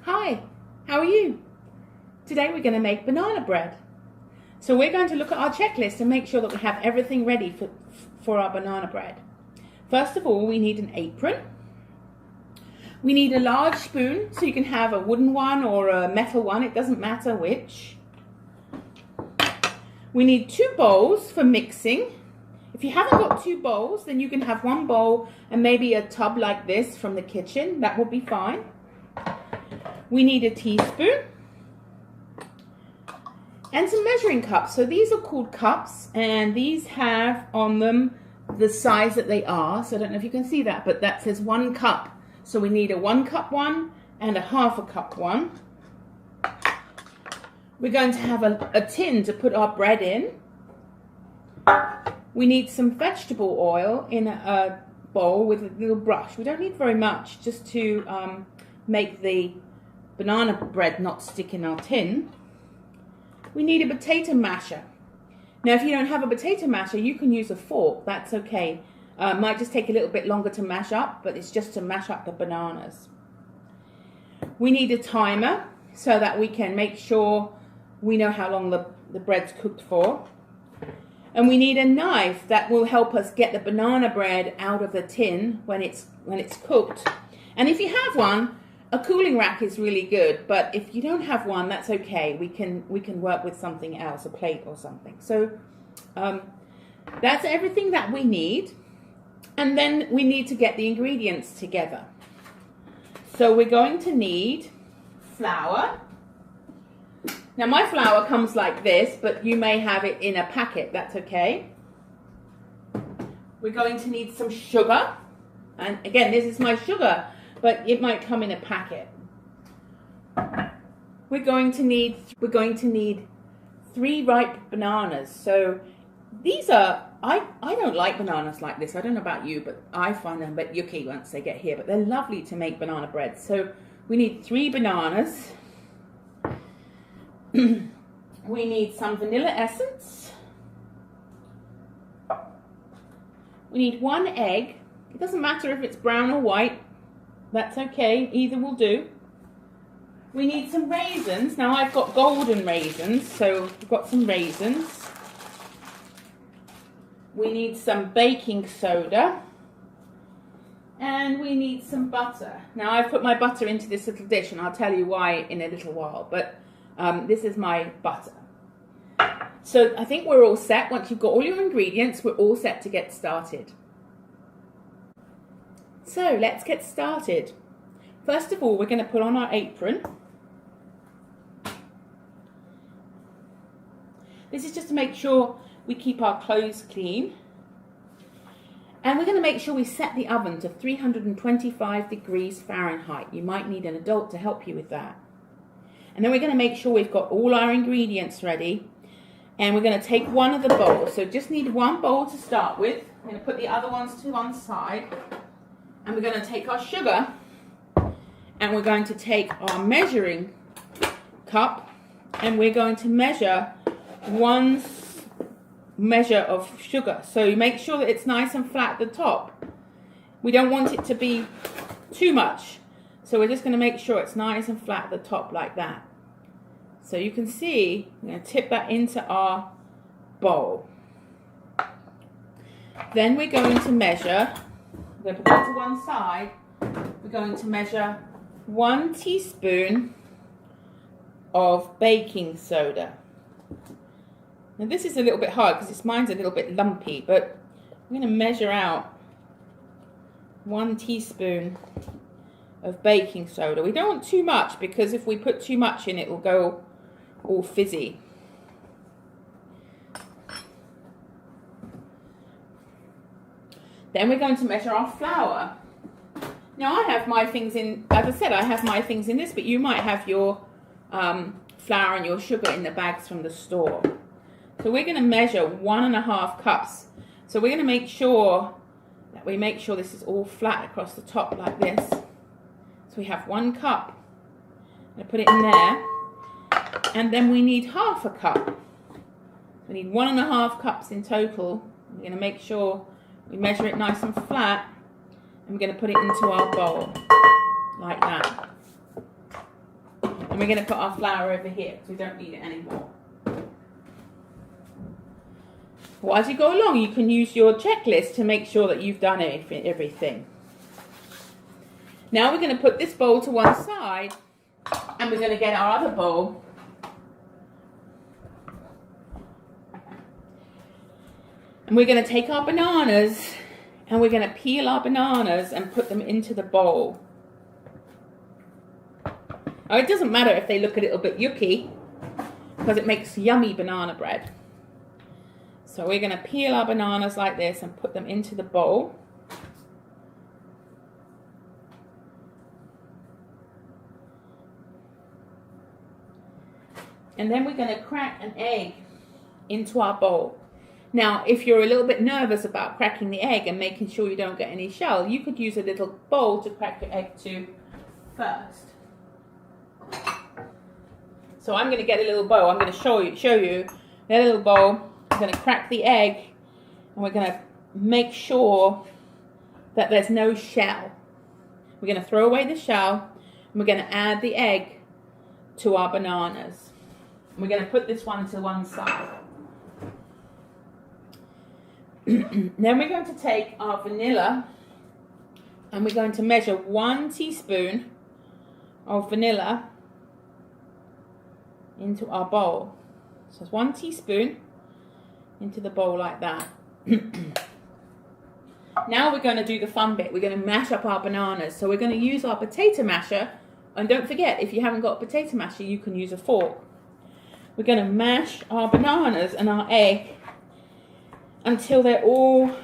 Hi, how are you? Today we're going to make banana bread. So we're going to look at our checklist and make sure that we have everything ready for our banana bread. First of all, we need an apron. We need a large spoon, so you can have a wooden one or a metal one, it doesn't matter which. We need 2 bowls for mixing. If you haven't got 2 bowls, then you can have 1 bowl and maybe a tub like this from the kitchen. That will be fine. We need a teaspoon and some measuring cups. So these are called cups, and these have on them the size that they are. So I don't know if you can see that, but that says 1 cup. So we need a 1 cup one and a 1/2 cup one. We're going to have a tin to put our bread in. We need some vegetable oil in a bowl with a little brush. We don't need very much, just to make the banana bread not stick in our tin. We need a potato masher. Now, if you don't have a potato masher, you can use a fork. That's okay. Might just take a little bit longer to mash up, but it's just to mash up the bananas. We need a timer so that we can make sure we know how long the bread's cooked for. And we need a knife that will help us get the banana bread out of the tin when it's cooked. And if you have one, a cooling rack is really good, but if you don't have one, that's okay. We can work with something else, a plate or something. So that's everything that we need. And then we need to get the ingredients together. So we're going to need flour. Now my flour comes like this, but you may have it in a packet, that's okay. We're going to need some sugar. And again, this is my sugar, but it might come in a packet. We're going to need 3 ripe bananas. So these are, I don't like bananas like this. I don't know about you, but I find them a bit yucky once they get here, but they're lovely to make banana bread. So we need 3 bananas. We need some vanilla essence. We need 1 egg. It doesn't matter if it's brown or white. That's okay, either will do. We need some raisins. Now I've got golden raisins, so we've got some raisins. We need some baking soda. And we need some butter. Now I've put my butter into this little dish, and I'll tell you why in a little while, but this is my butter. So I think we're all set. Once you've got all your ingredients, we're all set to get started. So let's get started. First of all, we're going to put on our apron. This is just to make sure we keep our clothes clean. And we're going to make sure we set the oven to 325 degrees Fahrenheit. You might need an adult to help you with that. And then we're going to make sure we've got all our ingredients ready. And we're going to take one of the bowls. So just need 1 bowl to start with. I'm going to put the other ones to one side. And we're going to take our sugar. And we're going to take our measuring cup. And we're going to measure 1 measure of sugar. So you make sure that it's nice and flat at the top. We don't want it to be too much. So we're just going to make sure it's nice and flat at the top like that. So you can see, I'm going to tip that into our bowl. Then we're going to measure, I'm going to put that to one side, we're going to measure 1 teaspoon of baking soda. Now this is a little bit hard because mine's a little bit lumpy, but I'm going to measure out 1 teaspoon of baking soda. We don't want too much, because if we put too much in, it will go all fizzy. Then we're going to measure our flour. Now I have my things in, as I said, I have my things in this, but you might have your flour and your sugar in the bags from the store. So we're going to measure 1.5 cups. So we're going to make sure that we make sure this is all flat across the top like this. So we have 1 cup. I'm going to put it in there. And then we need 1/2 cup. We need 1.5 cups in total. We're going to make sure we measure it nice and flat. And we're going to put it into our bowl like that. And we're going to put our flour over here because we don't need it anymore. Well, as you go along, you can use your checklist to make sure that you've done everything. Now we're going to put this bowl to one side, and we're going to get our other bowl. And we're going to take our bananas, and we're going to peel our bananas and put them into the bowl. Now, it doesn't matter if they look a little bit yucky, because it makes yummy banana bread. So we're going to peel our bananas like this and put them into the bowl. And then we're going to crack an egg into our bowl. Now, if you're a little bit nervous about cracking the egg and making sure you don't get any shell, you could use a little bowl to crack your egg to first. So I'm going to get a little bowl. I'm going to show you a little bowl. I'm going to crack the egg, and we're going to make sure that there's no shell. We're going to throw away the shell, and we're going to add the egg to our bananas. We're going to put this one to one side. Then we're going to take our vanilla, and we're going to measure 1 teaspoon of vanilla into our bowl. So it's 1 teaspoon into the bowl like that. Now we're going to do the fun bit. We're going to mash up our bananas. So we're going to use our potato masher. And don't forget, if you haven't got a potato masher, you can use a fork. We're going to mash our bananas and our egg until they're all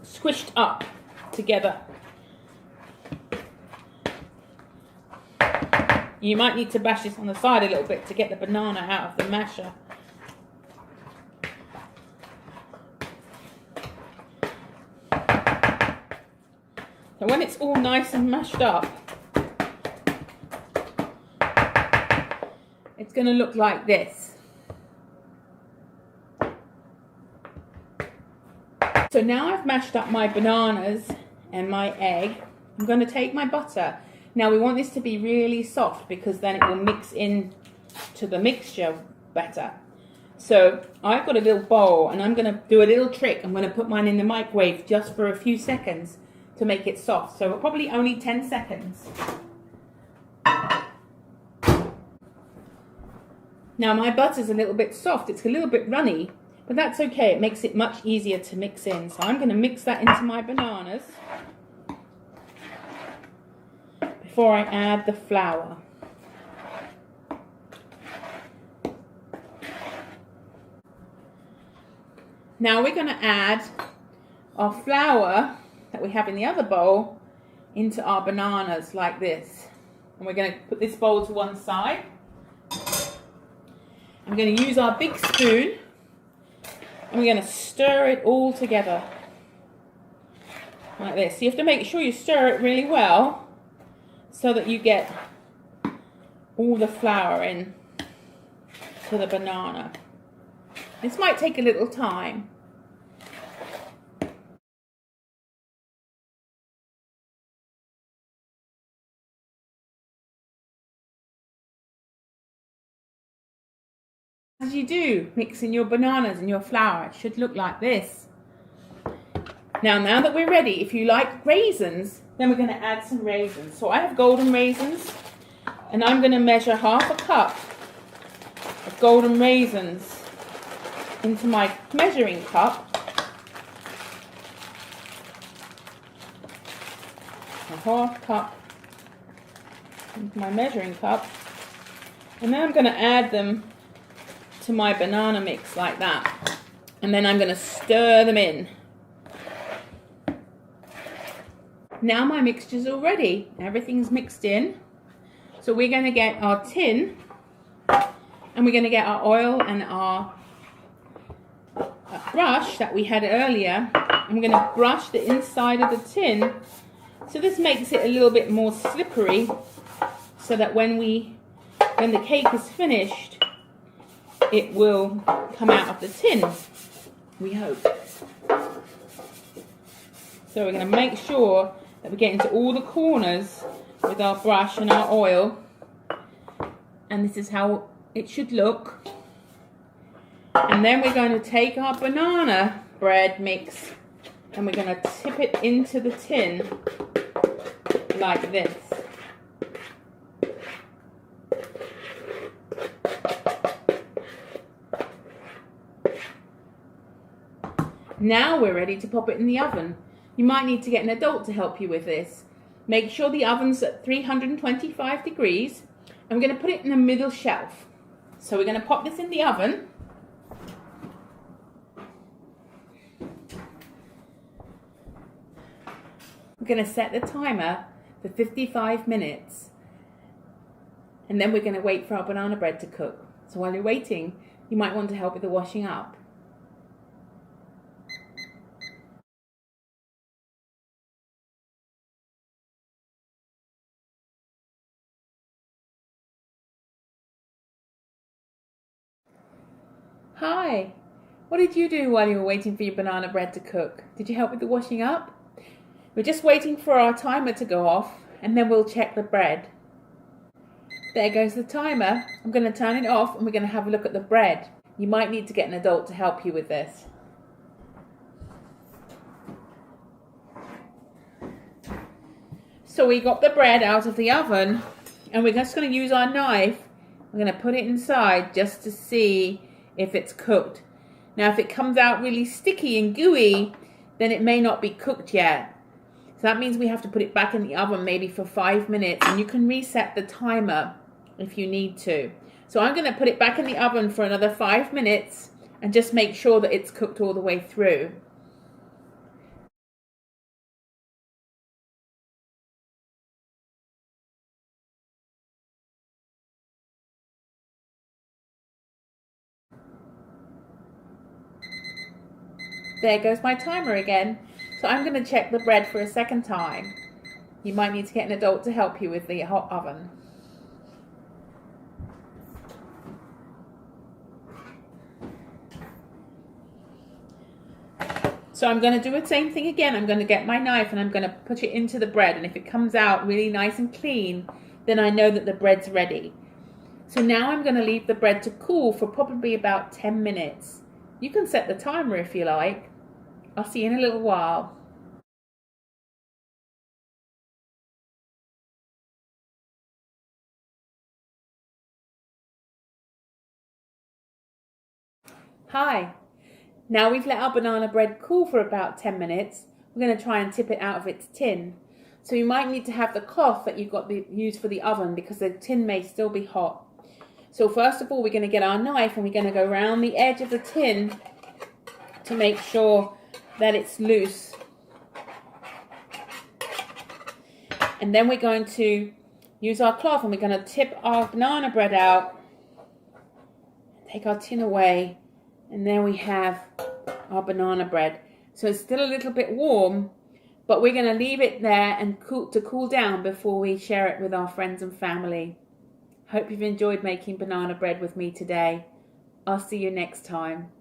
squished up together. You might need to bash this on the side a little bit to get the banana out of the masher. So when it's all nice and mashed up, it's going to look like this. So now I've mashed up my bananas and my egg. I'm going to take my butter. Now we want this to be really soft because then it will mix in to the mixture better. So I've got a little bowl, and I'm going to do a little trick. I'm going to put mine in the microwave just for a few seconds to make it soft. So probably only 10 seconds. Now my butter's a little bit soft. It's a little bit runny, but that's okay. It makes it much easier to mix in. So I'm going to mix that into my bananas before I add the flour. Now we're going to add our flour that we have in the other bowl into our bananas like this. And we're going to put this bowl to one side. I'm going to use our big spoon, and we're going to stir it all together like this. So you have to make sure you stir it really well so that you get all the flour in to the banana. This might take a little time. As you do, mixing your bananas and your flour, it should look like this. Now that we're ready, if you like raisins, then we're going to add some raisins. So I have golden raisins, and I'm going to measure half a cup of golden raisins into my measuring cup. A half cup into my measuring cup. And then I'm going to add them to my banana mix like that. And then I'm going to stir them in. Now my mixture's all ready. Everything's mixed in. So we're going to get our tin, and we're going to get our oil and our brush that we had earlier. I'm going to brush the inside of the tin. So this makes it a little bit more slippery, so that when the cake is finished, it will come out of the tin, we hope. So we're going to make sure that we get into all the corners with our brush and our oil, and this is how it should look. And then we're going to take our banana bread mix and we're going to tip it into the tin like this. Now we're ready to pop it in the oven. You might need to get an adult to help you with this. Make sure the oven's at 325 degrees. I'm going to put it in the middle shelf. So we're going to pop this in the oven. We're going to set the timer for 55 minutes. And then we're going to wait for our banana bread to cook. So while you're waiting, you might want to help with the washing up. Hi, what did you do while you were waiting for your banana bread to cook? Did you help with the washing up? We're just waiting for our timer to go off and then we'll check the bread. There goes the timer. I'm going to turn it off and we're going to have a look at the bread. You might need to get an adult to help you with this. So we got the bread out of the oven and we're just going to use our knife. We're going to put it inside just to see if it's cooked. Now if it comes out really sticky and gooey, then it may not be cooked yet. So that means we have to put it back in the oven maybe for 5 minutes, and you can reset the timer if you need to. So I'm going to put it back in the oven for another 5 minutes and just make sure that it's cooked all the way through. There goes my timer again. So I'm going to check the bread for a second time. You might need to get an adult to help you with the hot oven. So I'm going to do the same thing again. I'm going to get my knife and I'm going to put it into the bread. And if it comes out really nice and clean, then I know that the bread's ready. So now I'm going to leave the bread to cool for probably about 10 minutes. You can set the timer if you like. I'll see you in a little while. Hi. Now we've let our banana bread cool for about 10 minutes. We're going to try and tip it out of its tin. So you might need to have the cloth that you've got used for the oven because the tin may still be hot. So first of all, we're going to get our knife and we're going to go around the edge of the tin to make sure that it's loose. And then we're going to use our cloth and we're going to tip our banana bread out, take our tin away, and there we have our banana bread. So it's still a little bit warm, but we're going to leave it there and cool down before we share it with our friends and family. Hope you've enjoyed making banana bread with me today. I'll see you next time.